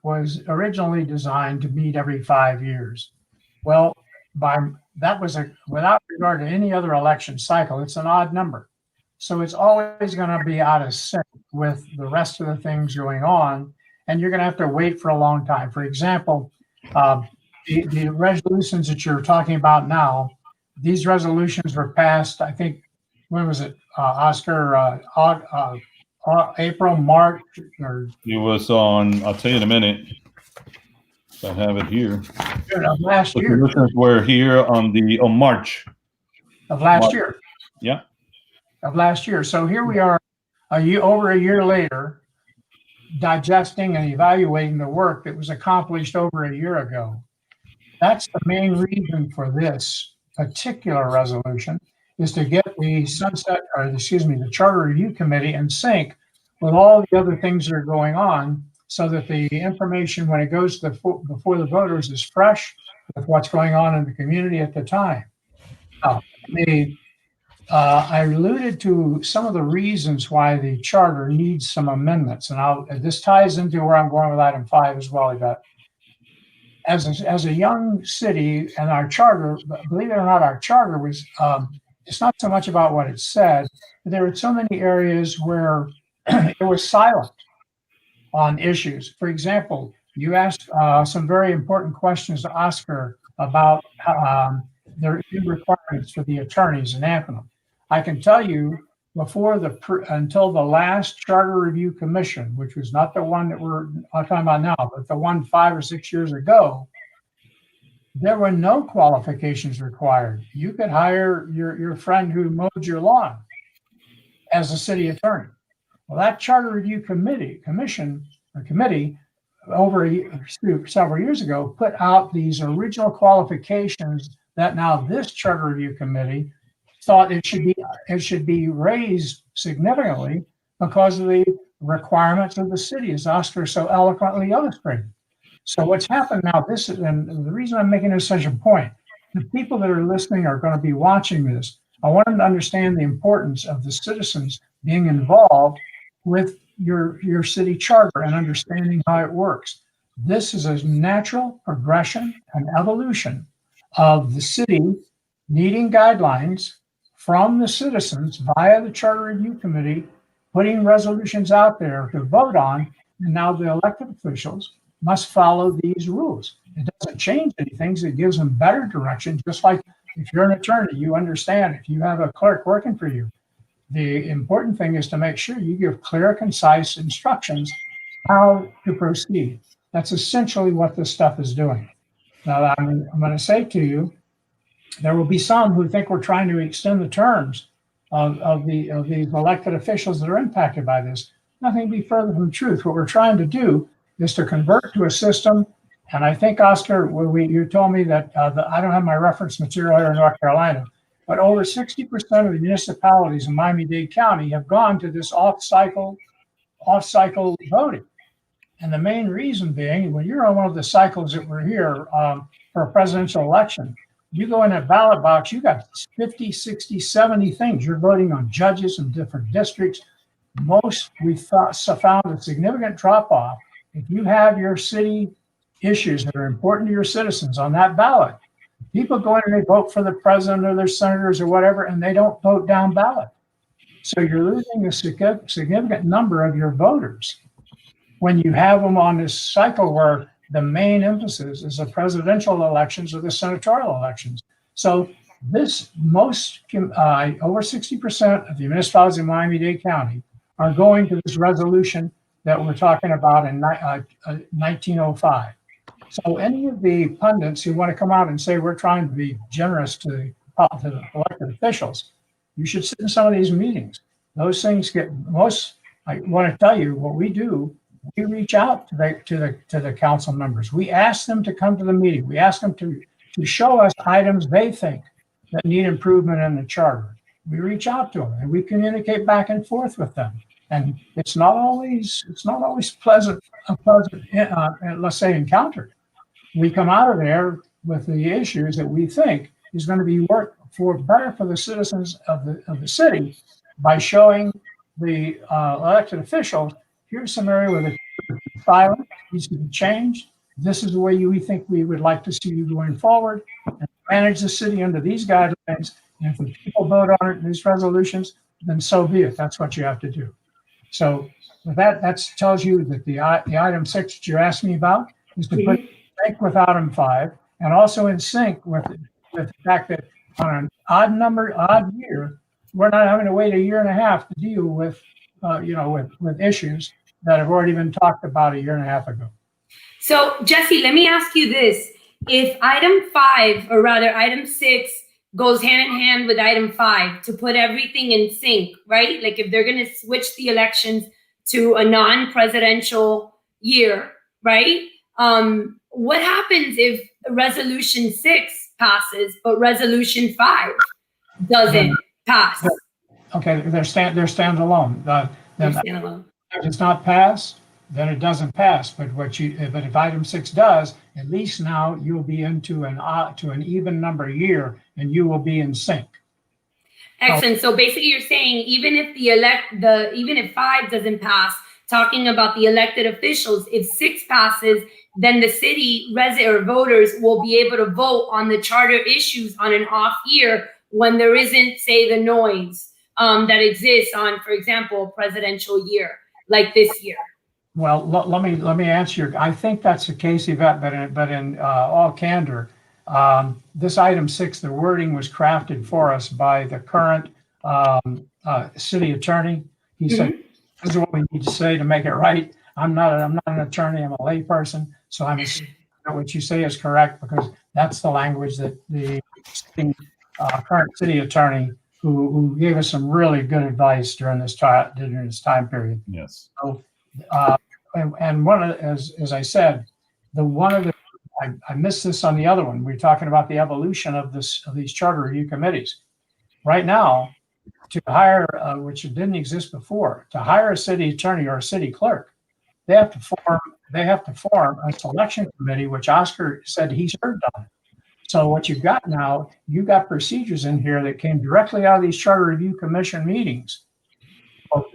was originally designed to meet every 5 years. Well, without regard to any other election cycle, it's an odd number. So it's always going to be out of sync with the rest of the things going on, and you're going to have to wait for a long time. For example, the resolutions that you're talking about now, these resolutions were passed, I think, when was it, Oscar? April, March, or It was on, I'll tell you in a minute. I have it here. of last The year. commissioners were here on March. Of last March. year. Yeah. Of last year. So here we are, over a year later, digesting and evaluating the work that was accomplished over a year ago. That's the main reason for this particular resolution, is to get the the Charter Review Committee in sync with all the other things that are going on, so that the information, when it goes to before the voters, is fresh with what's going on in the community at the time. I alluded to some of the reasons why the charter needs some amendments, and this ties into where I'm going with item 5 as well, Yvette. As a young city, and our charter, believe it or not, our charter was, it's not so much about what it said, but there were so many areas where it was silent on issues. For example, you asked some very important questions to Oscar about their new requirements for the attorneys in Anthem. I can tell you, until the last Charter Review Commission, which was not the one that we're talking about now, but the one 5 or 6 years ago, there were no qualifications required. You could hire your friend who mowed your lawn as a city attorney. Well, that Charter Review Committee several years ago put out these original qualifications that now this Charter Review Committee thought it should be raised significantly because of the requirements of the city, as Oscar so eloquently illustrated. So what's happened now, and the reason I'm making this such a point, the people that are listening are going to be watching this. I want them to understand the importance of the citizens being involved with your city charter and understanding how it works. This is a natural progression and evolution of the city needing guidelines from the citizens via the Charter Review Committee, putting resolutions out there to vote on, and now the elected officials must follow these rules. It doesn't change anything, it gives them better direction, just like if you're an attorney, you understand if you have a clerk working for you, the important thing is to make sure you give clear, concise instructions how to proceed. That's essentially what this stuff is doing. Now, I'm going to say to you, there will be some who think we're trying to extend the terms of these elected officials that are impacted by this. Nothing be further from the truth. What we're trying to do is to convert to a system, and I think, Oscar, you told me that I don't have my reference material here in North Carolina, but over 60% of the municipalities in Miami-Dade County have gone to this off-cycle voting. And the main reason being, when you're on one of the cycles that we're here for a presidential election, you go in a ballot box, you got 50, 60, 70 things. You're voting on judges in different districts. We found a significant drop-off. If you have your city issues that are important to your citizens on that ballot, people go in and they vote for the president or their senators or whatever, and they don't vote down ballot. So you're losing a significant number of your voters when you have them on this cycle where the main emphasis is the presidential elections or the senatorial elections. So over 60% of the municipalities in Miami-Dade County are going to this resolution that we're talking about in 1905. So any of the pundits who want to come out and say we're trying to be generous to the elected officials, you should sit in some of these meetings. Those things get most. I want to tell you what we do. We reach out to the council members. We ask them to come to the meeting. We ask them to show us items they think that need improvement in the charter. We reach out to them and we communicate back and forth with them. And it's not always pleasant, let's say, encounter. We come out of there with the issues that we think is going to be worked for better for the citizens of the city by showing the elected officials, here's some area where the silent needs to be changed. This is the way we think we would like to see you going forward and manage the city under these guidelines. And if the people vote on it in these resolutions, then so be it. That's what you have to do. So with that tells you that the item 6 that you asked me about is to put in sync with item 5 and also in sync with the fact that on an odd year, we're not having to wait a year and a half to deal with, with issues that have already been talked about a year and a half ago. So, Jesse, let me ask you this. If item 5, or rather item 6, goes hand in hand with item 5 to put everything in sync, right? Like if they're going to switch the elections to a non-presidential year, right? What happens if resolution 6 passes, but resolution 5 doesn't pass? Okay, they're standalone. Then if it's not passed, then it doesn't pass. But if item 6 does, at least now you'll be into an even number year, and you will be in sync. Excellent. So basically, you're saying even if 5 doesn't pass, talking about the elected officials, if 6 passes, then the city voters will be able to vote on the charter issues on an off year when there isn't, say, the noise that exists on, for example, a presidential year like this year. Well, let me answer I think that's the case, Yvette, but in all candor, this item 6, the wording was crafted for us by the current city attorney. He said, "This is what we need to say to make it right." I'm not an attorney. I'm a layperson, so I'm assuming that what you say is correct because that's the language that the current city attorney who gave us some really good advice during this time period. Yes. So, and one of, as I said, I missed this on the other one. We're talking about the evolution of these charter review committees. Right now, to hire, which didn't exist before, to hire a city attorney or a city clerk, they have to form a selection committee, which Oscar said he served on. So what you've got now, you've got procedures in here that came directly out of these charter review commission meetings.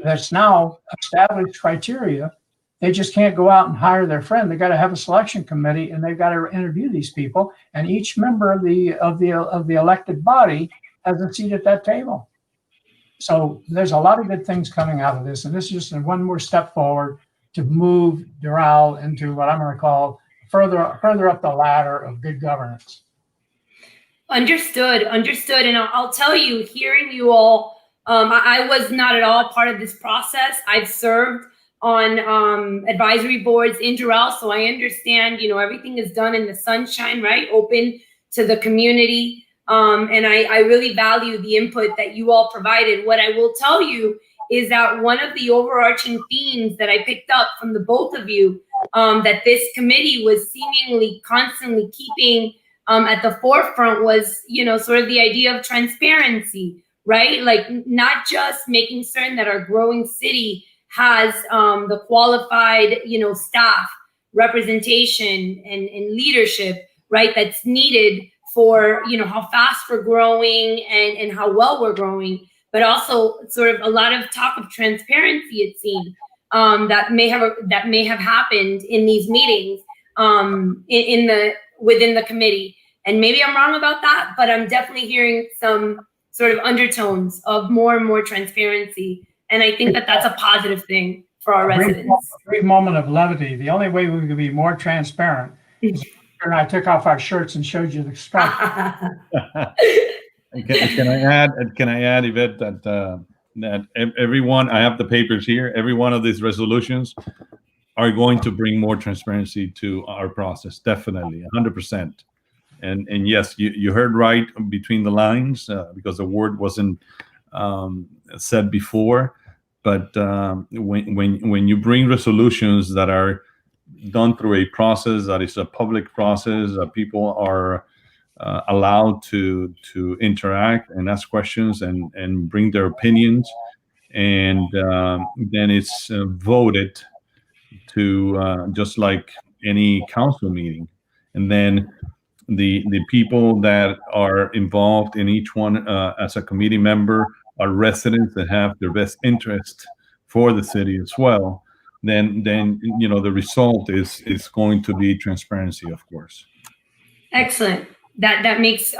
That's now established criteria. They just can't go out and hire their friend. They got to have a selection committee, and they've got to interview these people. And each member of the elected body has a seat at that table. So there's a lot of good things coming out of this, and this is just one more step forward to move Doral into what I'm going to call further up the ladder of good governance. Understood. And I'll tell you, hearing you all, I was not at all part of this process. I've served on advisory boards in Doral, so I understand, everything is done in the sunshine, right? Open to the community. And I really value the input that you all provided. What I will tell you is that one of the overarching themes that I picked up from the both of you, that this committee was seemingly constantly keeping at the forefront was, sort of the idea of transparency, right? Like not just making certain that our growing city has the qualified, staff representation and leadership, right? That's needed for, how fast we're growing and how well we're growing, but also sort of a lot of talk of transparency, it seemed, that may have happened in these meetings within the committee. And maybe I'm wrong about that, but I'm definitely hearing some sort of undertones of more and more transparency. And I think that that's a positive thing for our residents. A brief moment of levity. The only way we could be more transparent is if I took off our shirts and showed you the strap. Can I add, Yvette, that everyone, I have the papers here, every one of these resolutions are going to bring more transparency to our process. Definitely, 100%. And yes, you heard right between the lines, because the word wasn't said before. But when you bring resolutions that are done through a process that is a public process, that people are allowed to interact and ask questions and bring their opinions, and then it's voted to just like any council meeting, and then the people that are involved in each one as a committee member are residents that have their best interest for the city as well. Then the result is going to be transparency, of course. Excellent. That makes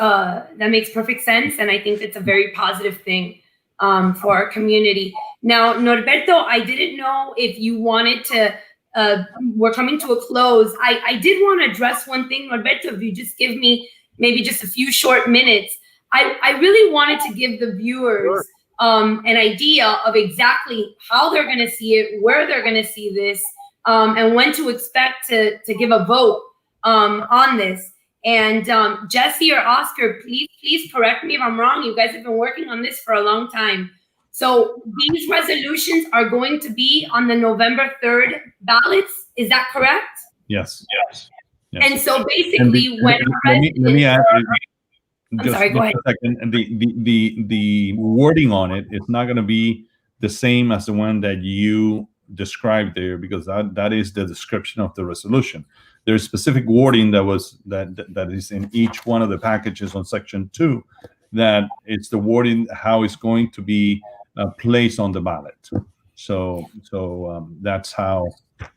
perfect sense, and I think it's a very positive thing for our community. Now, Norberto, I didn't know if you wanted to. We're coming to a close. I did want to address one thing, Norberto. If you just give me maybe just a few short minutes, I really wanted to give the viewers an idea of exactly how they're going to see it, where they're going to see this, and when to expect to give a vote on this. And Jesse or Oscar, please correct me if I'm wrong. You guys have been working on this for a long time. So these resolutions are going to be on the November 3rd ballots. Is that correct? Yes. And so basically, when let me add. I'm sorry, go ahead. A second. The wording on it is not going to be the same as the one that you described there, because that is the description of the resolution. There's specific wording that is in each one of the packages on section 2, that it's the wording how it's going to be placed on the ballot. So that's how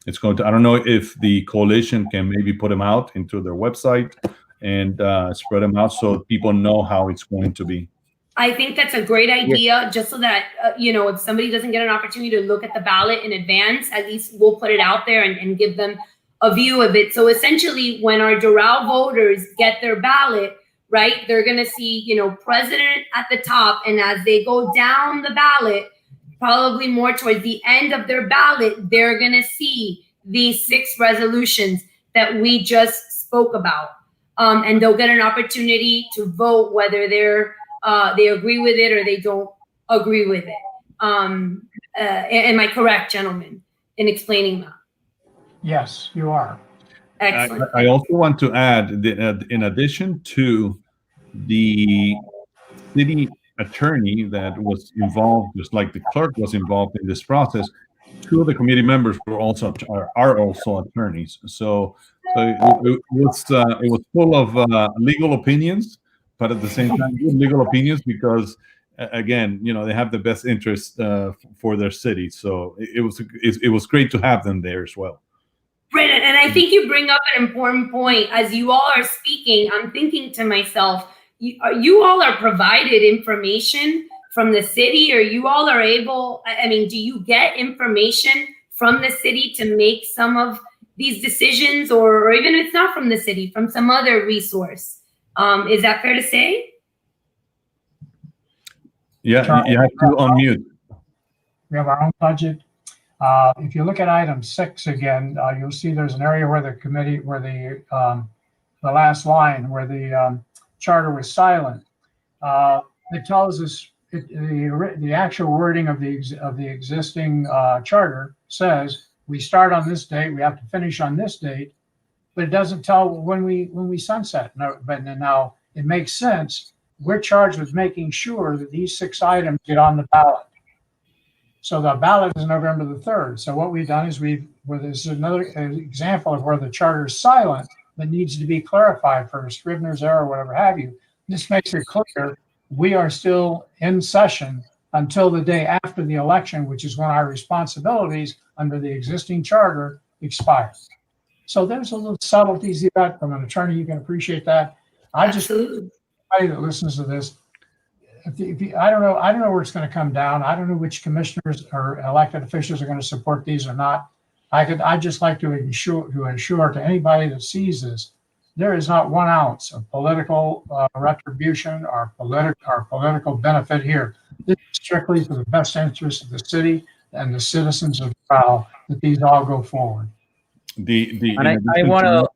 it's going to. I don't know if the coalition can maybe put them out into their website and spread them out so people know how it's going to be. I think that's a great idea, just so that, if somebody doesn't get an opportunity to look at the ballot in advance, at least we'll put it out there and give them a view of it. So essentially, when our Doral voters get their ballot, right, they're going to see, president at the top. And as they go down the ballot, probably more towards the end of their ballot, they're going to see these 6 resolutions that we just spoke about. And they'll get an opportunity to vote whether they agree with it or they don't agree with it. Am I correct, gentlemen, in explaining that? Yes, you are. Excellent. I also want to add that in addition to the city attorney that was involved, just like the clerk was involved in this process, 2 of the committee members are also attorneys. So it was full of legal opinions, but at the same time, good legal opinions, because again, they have the best interest for their city. So it was great to have them there as well. Brilliant. And I think you bring up an important point. As you all are speaking, I'm thinking to myself, you all are provided information from the city, or you all are able, do you get information from the city to make some of these decisions, or even if it's not from the city, from some other resource? Is that fair to say? Yeah, you have to unmute. We have our own budget. If you look at item 6 again, you'll see there's an area where the last line where the charter was silent. It tells us the actual wording of the existing charter says we start on this date, we have to finish on this date, but it doesn't tell when we sunset. No, but now it makes sense. We're charged with making sure that these 6 items get on the ballot. So the ballot is November the 3rd. So what we've done is there's another example of where the charter is silent that needs to be clarified for a Scrivener's error or whatever have you. This makes it clear we are still in session until the day after the election, which is when our responsibilities under the existing charter expire. So there's a little subtleties to that. From an attorney, you can appreciate that. Absolutely. Anybody that listens to this, I don't know where it's going to come down. I don't know which commissioners or elected officials are going to support these or not. I'd just like to ensure to anybody that sees this, there is not 1 ounce of political retribution or political benefit here. This is strictly for the best interest of the city, and the citizens of Doral that these all go forward. And I want to.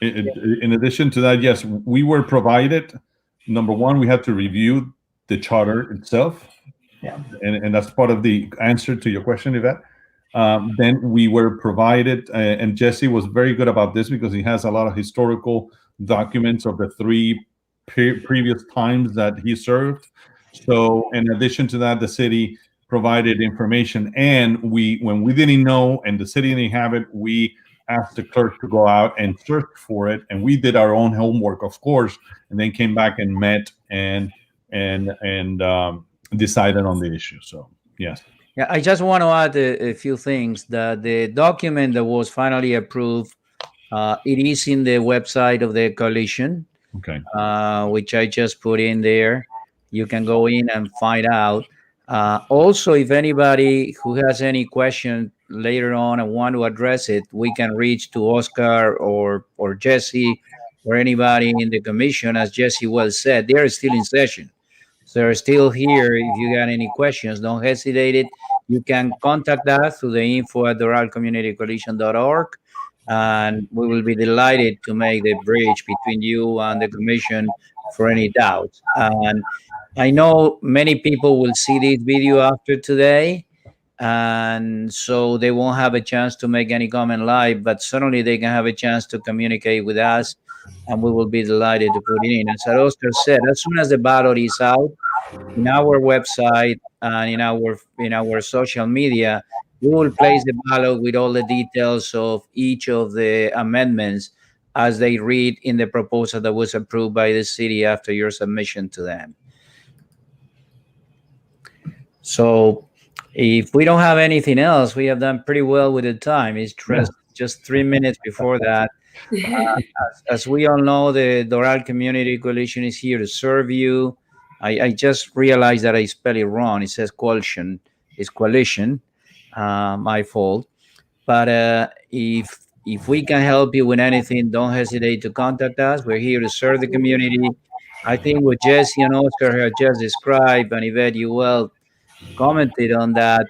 In addition to that, yes, we were provided. Number one, we had to review the charter itself, Yeah. and that's part of the answer to your question, Yvette. Then we were provided, and Jesse was very good about this because he has a lot of historical documents of the three previous times that he served. So, in addition to that, the city provided information, and when we didn't know, and the city didn't have it, we asked the clerk to go out and search for it, and we did our own homework, of course, and then came back and met and decided on the issue. So, yes. Yeah, I just want to add a few things. That the document that was finally approved, it is in the website of the coalition, Okay. which I just put in there. You can go in and find out. Also, if anybody who has any question later on and want to address it, we can reach to Oscar or Jesse or anybody in the commission. As Jesse well said, they are still in session. So they're still here. If you got any questions, don't hesitate it. You can contact us through the info@doralcommunitycoalition.org, and we will be delighted to make the bridge between you and the commission for any doubts. And I know many people will see this video after today, and so they won't have a chance to make any comment live, but certainly they can have a chance to communicate with us, and we will be delighted to put it in. As Oscar said, as soon as the ballot is out in our website and in our social media, we will place the ballot with all the details of each of the amendments as they read in the proposal that was approved by the city after your submission to them. So if we don't have anything else, we have done pretty well with the time. It's just 3 minutes before that. As we all know, the Doral Community Coalition is here to serve you. I just realized that I spelled it wrong. It says coalition. It's coalition. My fault. But if we can help you with anything, don't hesitate to contact us. We're here to serve the community. I think what Jesse and Oscar have just described, and Yvette, you well commented on that,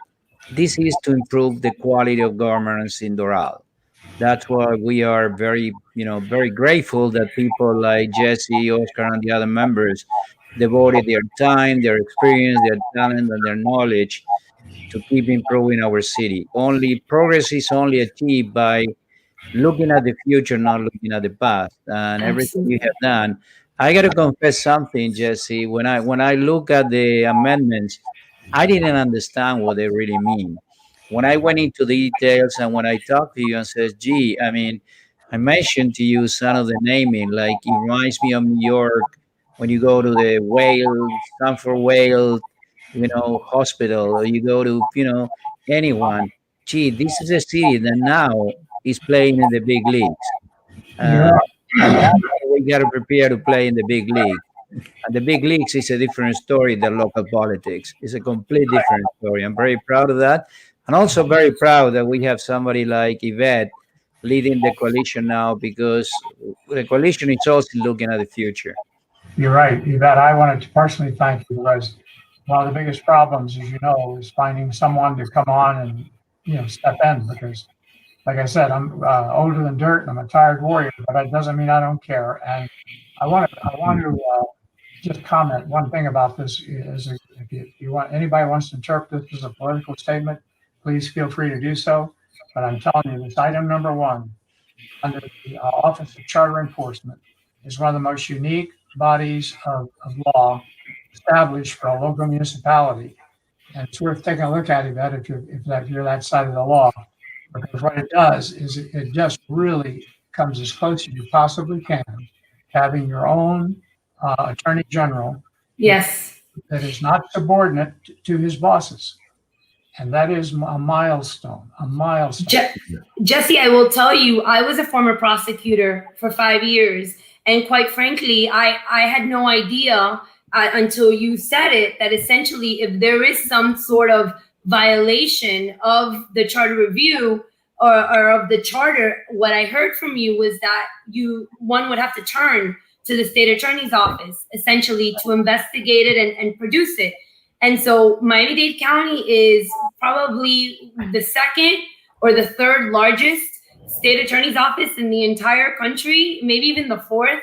this is to improve the quality of governance in Doral. That's why we are very grateful that people like Jesse, Oscar, and the other members devoted their time, their experience, their talent, and their knowledge to keep improving our city. Progress is only achieved by looking at the future, not looking at the past. And everything you have done, I got to confess something, Jesse. When I look at the amendments, I didn't understand what they really mean. When I went into details and when I talked to you and says, gee, I mean, I mentioned to you some of the naming, like it reminds me of New York when you go to the Stanford Whale, hospital, or you go to, anyone. Gee, this is a city that now is playing in the big leagues. We got to prepare to play in the big league. And the big leagues is a different story than local politics. It's a complete different story. I'm very proud of that. And also very proud that we have somebody like Yvette leading the coalition now, because the coalition is also looking at the future. You're right, Yvette. I wanted to personally thank you, because one of the biggest problems, as you know, is finding someone to come on and step in. Because, like I said, I'm older than dirt and I'm a tired warrior, but that doesn't mean I don't care. And I want to just comment one thing about this. Is if you want, anybody wants to interpret this as a political statement, please feel free to do so. But I'm telling you, this item number 1 under the Office of Charter Enforcement is one of the most unique bodies of law established for a local municipality. And it's worth taking a look at it, if you're that side of the law, because what it does is it just really comes as close as you possibly can, having your own attorney general. Yes. That is not subordinate to his bosses. And that is a milestone, Jesse, I will tell you, I was a former prosecutor for 5 years. And quite frankly, I had no idea until you said it, that essentially if there is some sort of violation of the charter review or of the charter, what I heard from you was that one would have to turn to the state attorney's office, essentially, to investigate it and produce it. And so Miami-Dade County is probably the second or the third largest state attorney's office in the entire country, maybe even the fourth.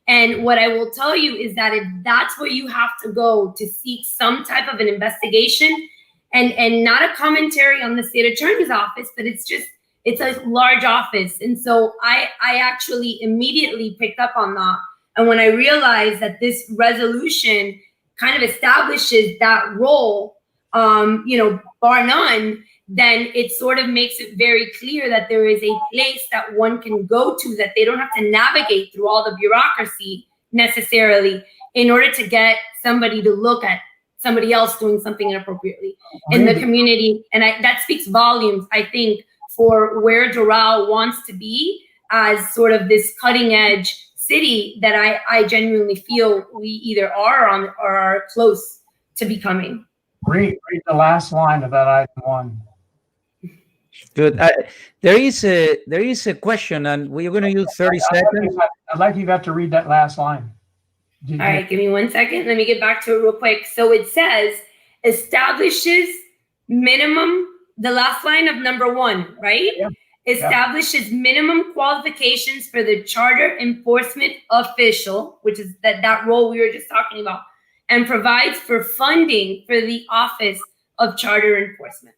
And what I will tell you is that if that's where you have to go to seek some type of an investigation and not a commentary on the state attorney's office, but it's a large office. And so I actually immediately picked up on that. And when I realized that this resolution kind of establishes that role, bar none, then it sort of makes it very clear that there is a place that one can go to, that they don't have to navigate through all the bureaucracy necessarily in order to get somebody to look at somebody else doing something inappropriately in the community. And that speaks volumes, I think, for where Doral wants to be as sort of this cutting edge city that I genuinely feel we either are on or are close to becoming. Read the last line of that item 1. Good. There is a question, and we're going to use 30 seconds. I'd like you to read that last line. All right, give me 1 second. Let me get back to it real quick. So it says, establishes minimum, the last line of number 1, right? Yeah. Establishes minimum qualifications for the charter enforcement official, which is that role we were just talking about, and provides for funding for the Office of Charter Enforcement.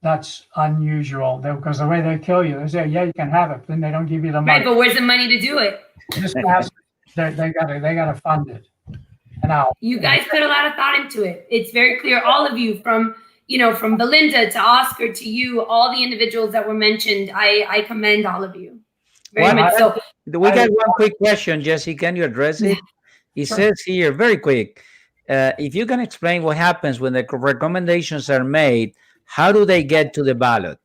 That's unusual, because the way they kill you, they say, yeah, you can have it, then they don't give you the money. Right, but where's the money to do it? They gotta fund it. And now You guys put a lot of thought into it. It's very clear, all of you, from Belinda to Oscar to you, all the individuals that were mentioned, I commend all of you. Very much so. We got one quick question, Jesse. Can you address it? It says here, very quick, if you can explain what happens when the recommendations are made, how do they get to the ballot?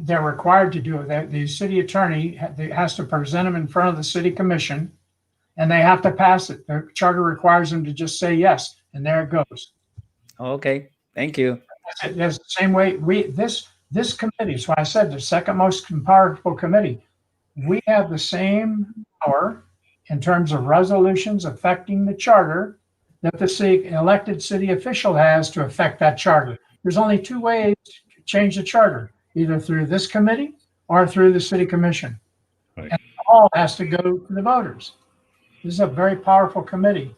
they're required to do it. The city attorney has to present them in front of the city commission, and they have to pass it. The charter requires them to just say yes, and there it goes. Okay, thank you. It's the same way this committee. So I said the second most powerful committee. We have the same power in terms of resolutions affecting the charter that the elected city official has to affect that charter. There's only two ways to change the charter, either through this committee or through the city commission. Right. And it all has to go to the voters. This is a very powerful committee.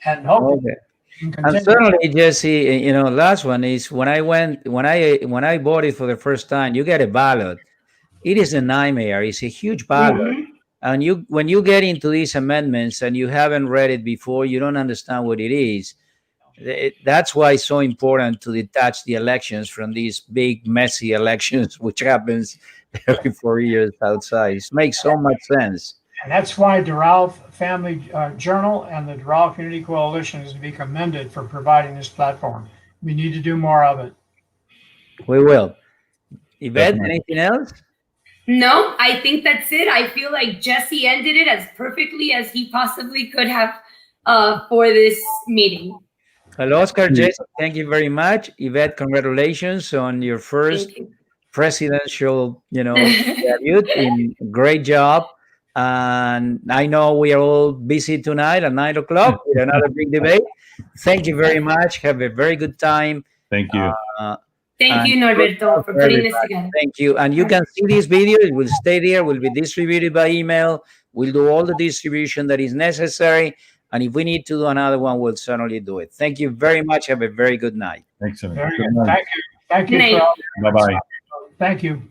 And hopefully, and certainly, Jesse, last one is when I voted for the first time, you get a ballot. It is a nightmare. It's a huge ballot. Mm-hmm. And when you get into these amendments and you haven't read it before, you don't understand what it is. That's why it's so important to detach the elections from these big, messy elections, which happens every 4 years outside. It makes so much sense. And that's why Doral Family Journal and the Doral Community Coalition is to be commended for providing this platform. We need to do more of it. We will. Yvette, anything else? No, I think that's it. I feel like Jesse ended it as perfectly as he possibly could have for this meeting. Well, Oscar, Jesse, thank you very much. Yvette, congratulations on your first presidential, debut. Great job. And I know we are all busy tonight at 9 o'clock with another big debate. Thank you very much. Have a very good time. Thank you. Thank you, Norberto, for putting this together. Thank you. And you can see this video. It will stay there. Will be distributed by email. We'll do all the distribution that is necessary. And if we need to do another one, we'll certainly do it. Thank you very much. Have a very good night. Excellent. Thank you. Thank you. Bye-bye. Thank you.